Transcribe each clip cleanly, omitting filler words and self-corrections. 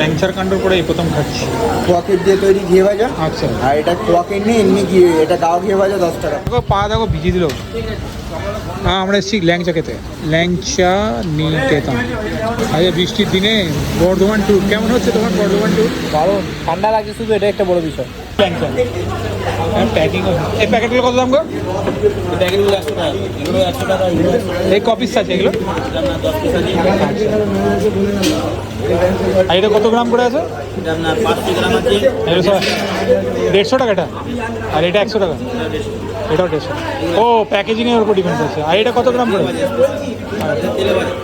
ল্যাংচার কাণ্ডর পরে এই প্রথম খাচ্ছি। কোয়াকের দিয়ে তৈরি ঘিয়ে ভাজা। আচ্ছা, আর এটা কোয়াকের নেই, এমনি ঘিয়ে, এটা গাও ঘিয়ে ভাজা 10 টাকা। পা দেখো ভিজিয়ে দিল। হ্যাঁ, আমরা এসেছি ল্যাংচা খেতে, ল্যাংচা নিকেতন। আজকে বৃষ্টির দিনে বর্ধমান ট্যুর কেমন হচ্ছে তোমার? বর্ধমান ট্যুর দারুণ ঠান্ডা লাগছে, শুধু এটা একটা বড় বিষয়। ল্যাংচা প্যাকিং, এই প্যাকেটগুলো কত দাম গো? প্যাকেটগুলো 100 টাকা, এগুলো 100 টাকা। এই কপিস আছে এগুলো? 10 পিস আছে। আর এটা কত গ্রাম করে আছে? এটা আপনার 500 গ্রাম আছে। এটা 150 টাকা এটা, আর এটা 100 টাকা, এটাও 150। ও, প্যাকেজিংয়ের উপর ডিপেন্ড করছে। আর এটা কত গ্রাম করে? তেলে ভাজা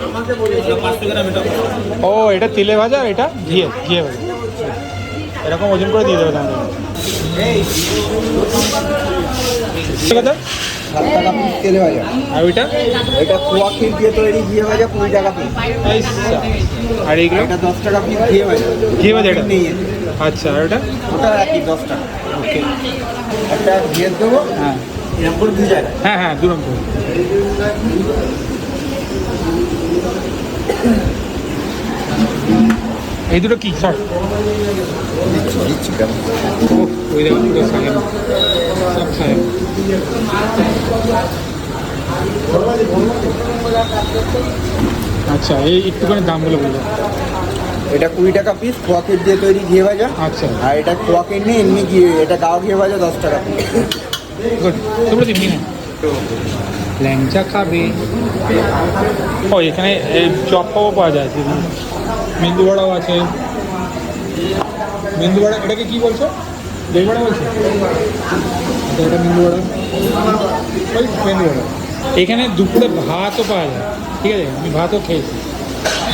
500 গ্রাম এটা। ও, এটা তেলে ভাজা, আর এটা ঘিয়ে ভাজা। এরকম ওজন করে দিয়ে দেবে তোমাদের। কত? 7 টাকা পিস তেলে ভাজা। আর ওইটা? এটা কোয়াকের দিয়ে তৈরি ঘিয়ে ভাজা 20 টাকা পিস। আর এইগুলো? এটা 10 টাকা পিস ঘিয়ে ভাজা। ঘিয়ে ভাজা এটা? নেই। আচ্ছা, আর ওটা? ওটা একই 10 টাকা। ওকে, একটা ঘিয়ে দেবো। হ্যাঁ এরকম করে 2 জায়গা। হ্যাঁ, দুরকম করে। এই দুটো কি শর্ট? দিচ্ছি কেমন? ওই দেখো পুরো সাজানো, সব সাজানো। আচ্ছা, এই একটুখানি দামগুলো বলবো। এটা 20 টাকা পিস কোয়াকের দিয়ে তৈরি ঘিয়ে ভাজা। আচ্ছা, আর এটা কোয়াকের নেই, এমনি ঘিয়ে, এটা গাও ঘিয়ে ভাজা 10 টাকা পিস। গুড। তোমরা দিবি না ল্যাংচা খাবে? ও, এখানে এই চপ পাও পাওয়া যায়, মেন্দু বড়াও আছে। মেন্দু বড়া, এটাকে কি বলছো? দই বড়া বলছো? আচ্ছা, এটা মেন্দু বড়া, ওই মেন্দু বড়া। এখানে দুপুরে ভাতও পাওয়া যায়, ঠিক আছে? আমি ভাতও খেয়েছি,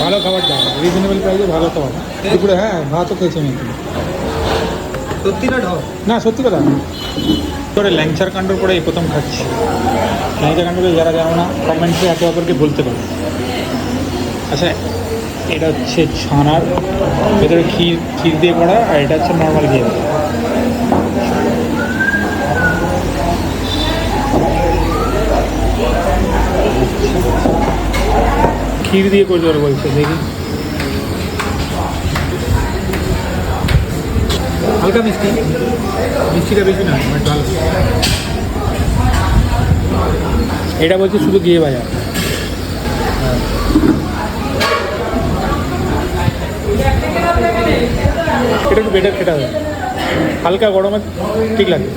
ভালো খাবার দাম, রিজনেবল প্রাইসে ভালো খাবার দুপুরে। হ্যাঁ, ভাতও খেয়েছি আমি এখানে। সত্যি না ঢপ? না, সত্যি কথা। করে ল্যাংচার কাণ্ডর পরে এই প্রথম খাচ্ছি। ল্যাংচার কাণ্ডকে যারা জানো না, কমেন্টসে একে অপরকে বলতে পারে। আচ্ছা, এটা হচ্ছে ছানার ভেতরে ক্ষীর দিয়ে করা, আর এটা হচ্ছে নর্মাল ঘিয়ে। ক্ষীর দিয়ে করে দেওয়ার বলছে, দেখি। হালকা মিষ্টি, মিষ্টিটা বেশি না, বাট ভালো। এটা বলছে শুধু ঘিয়ে ভাজা। এটা একটু বেটার খেতে হবে, হালকা গরমে ঠিক লাগে।